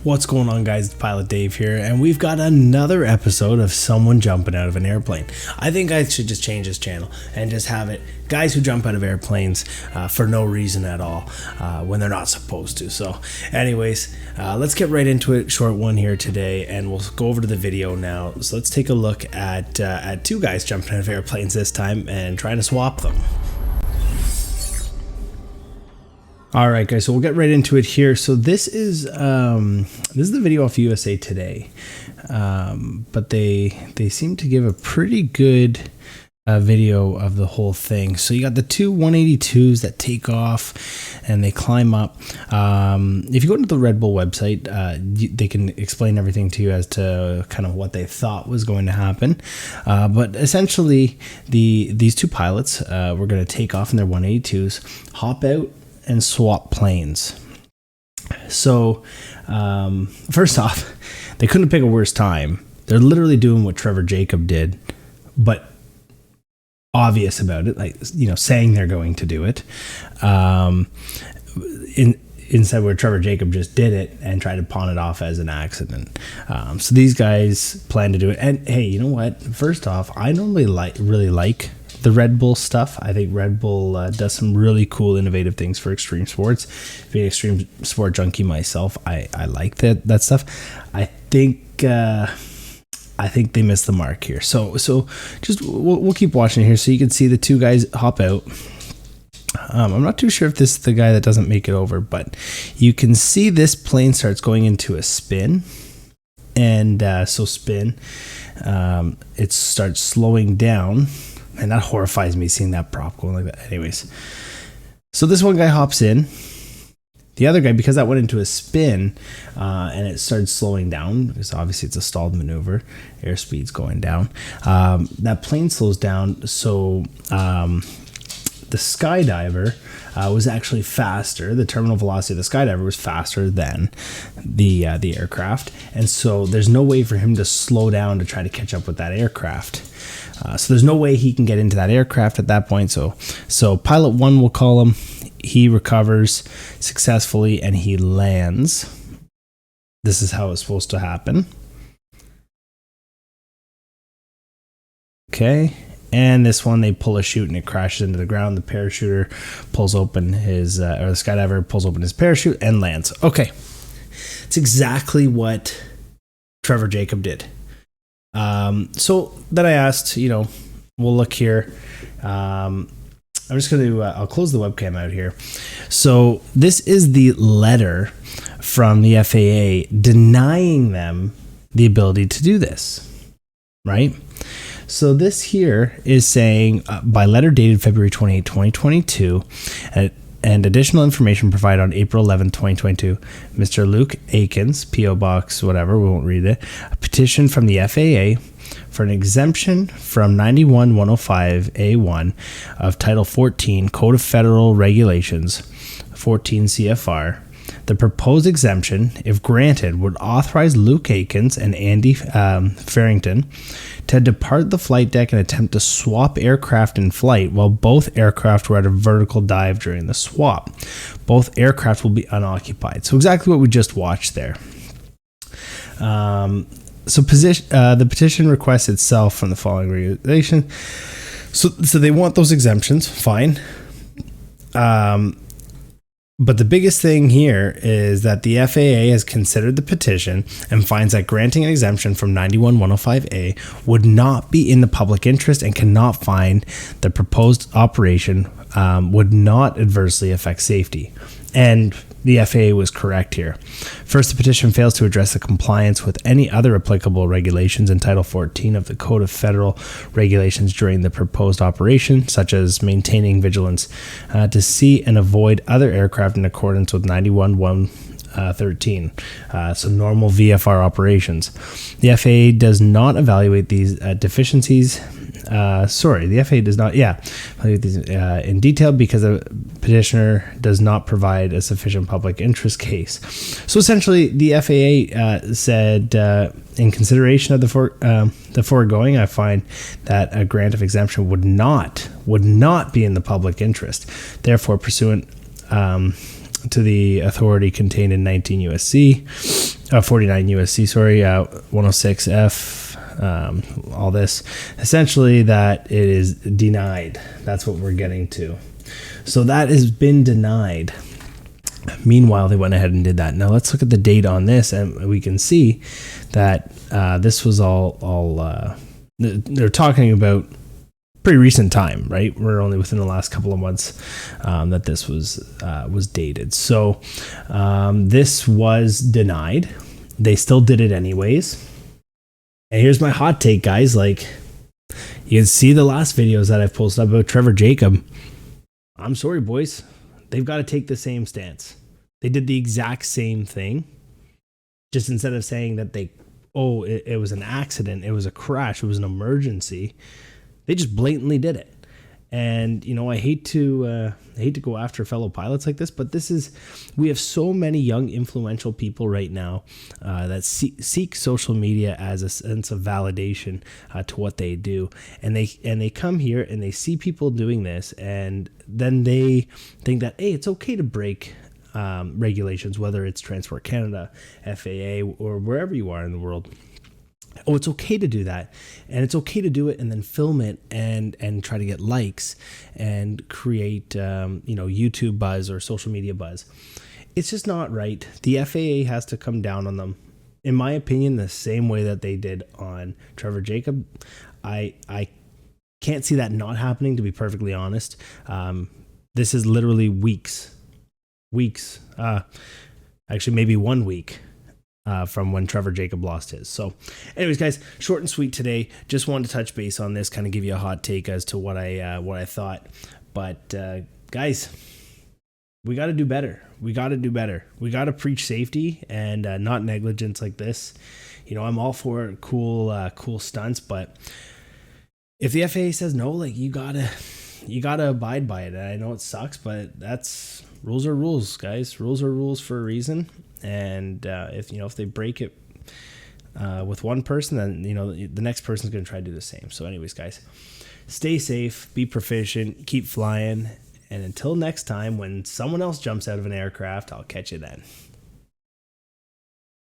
What's going on, guys? It's Pilot Dave here, and we've got another episode of someone jumping out of an airplane. I think I should just change this channel and just have it guys who jump out of airplanes for no reason at all when they're not supposed to. So anyways, let's get right into it. Short one here today, and we'll go over to the video now. So let's take a look at two guys jumping out of airplanes this time and trying to swap them. All right, guys, so we'll get right into it here. So this is the video off USA Today, but they seem to give a pretty good video of the whole thing. So you got the two 182s that take off and they climb up. If you go to the Red Bull website, they can explain everything to you as to kind of what they thought was going to happen. But essentially, these two pilots were going to take off in their 182s, hop out, and swap planes. So first off, they couldn't pick a worse time. They're literally doing what Trevor Jacob did, but obvious about it, like, you know, saying they're going to do it. Instead where Trevor Jacob just did it and tried to pawn it off as an accident. So these guys plan to do it. And hey, you know what? First off, I normally really like the Red Bull stuff. I think Red Bull does some really cool, innovative things for extreme sports. Being an extreme sport junkie myself, I like that stuff. I think they missed the mark here. So just we'll keep watching here so you can see the two guys hop out. I'm not too sure if this is the guy that doesn't make it over, but you can see this plane starts going into a spin. And so spin, it starts slowing down. And that horrifies me, seeing that prop going like that. Anyways, so this one guy hops in. The other guy, because that went into a spin and it started slowing down, because obviously it's a stalled maneuver, airspeed's going down. That plane slows down, so the skydiver was actually faster. The terminal velocity of the skydiver was faster than the aircraft, and so there's no way for him to slow down to try to catch up with that aircraft. So there's no way he can get into that aircraft at that point. So pilot one, we'll call him, he recovers successfully and he lands. This is how it's supposed to happen. Okay. And this one, they pull a chute and it crashes into the ground. The parachuter pulls open his, or the skydiver pulls open his parachute and lands. Okay. It's exactly what Trevor Jacob did. So then I asked, we'll look here. I'm just going to, I'll close the webcam out here. So this is the letter from the FAA denying them the ability to do this, right? So this here is saying, by letter dated February 28, 2022, and additional information provided on April 11, 2022, Mr. Luke Akins, P.O. Box, whatever, we won't read it, a petition from the FAA for an exemption from 91-105A1 of Title 14, Code of Federal Regulations, 14 CFR. The proposed exemption, if granted, would authorize Luke Akins and Andy Farrington to depart the flight deck and attempt to swap aircraft in flight while both aircraft were at a vertical dive during the swap. Both aircraft will be unoccupied. So exactly what we just watched there. The petition requests itself from the following regulation. So they want those exemptions, fine. But the biggest thing here is that the FAA has considered the petition and finds that granting an exemption from 91-105A would not be in the public interest and cannot find the proposed operation would not adversely affect safety. And the FAA was correct here. First, the petition fails to address the compliance with any other applicable regulations in Title 14 of the Code of Federal Regulations during the proposed operation, such as maintaining vigilance to see and avoid other aircraft in accordance with 91-113, so normal VFR operations. The FAA does not evaluate these deficiencies. The FAA does not, evaluate these in detail because the petitioner does not provide a sufficient public interest case. So essentially, the FAA said, in consideration of the foregoing, I find that a grant of exemption would not be in the public interest. Therefore, pursuant to the authority contained in 19 USC 49 USC, sorry, 106F, all this. Essentially, that it is denied. That's what we're getting to. So that has been denied. Meanwhile, they went ahead and did that. Now let's look at the date on this, and we can see that this was all they're talking about pretty recent time, right? We're only within the last couple of months that this was dated. So this was denied. They still did it anyways. And here's my hot take, guys. Like, you can see the last videos that I've posted about Trevor Jacob. I'm sorry, boys. They've got to take the same stance. They did the exact same thing. Just instead of saying that it was an accident, it was a crash, it was an emergency, they just blatantly did it. And, I hate to go after fellow pilots like this, but we have so many young, influential people right now that seek social media as a sense of validation to what they do. And they come here and they see people doing this, and then they think that, hey, it's okay to break regulations, whether it's Transport Canada, FAA, or wherever you are in the world. Oh, it's okay to do that, and it's okay to do it and then film it and try to get likes and create YouTube buzz or social media buzz. It's just not right. The FAA has to come down on them, in my opinion, the same way that they did on Trevor Jacob. I can't see that not happening, to be perfectly honest. This is literally weeks, actually maybe 1 week. From when Trevor Jacob lost his. So anyways, guys, short and sweet today. Just wanted to touch base on this, kind of give you a hot take as to what I thought. But guys, we got to do better. We got to preach safety and not negligence like this. I'm all for cool stunts, but if the FAA says no, like, you gotta abide by it. And I know it sucks, but rules are rules, guys. Rules are rules for a reason. And if they break it with one person, then the next person's going to try to do the same. So anyways, guys, stay safe, be proficient, keep flying, and until next time, when someone else jumps out of an aircraft, I'll catch you then.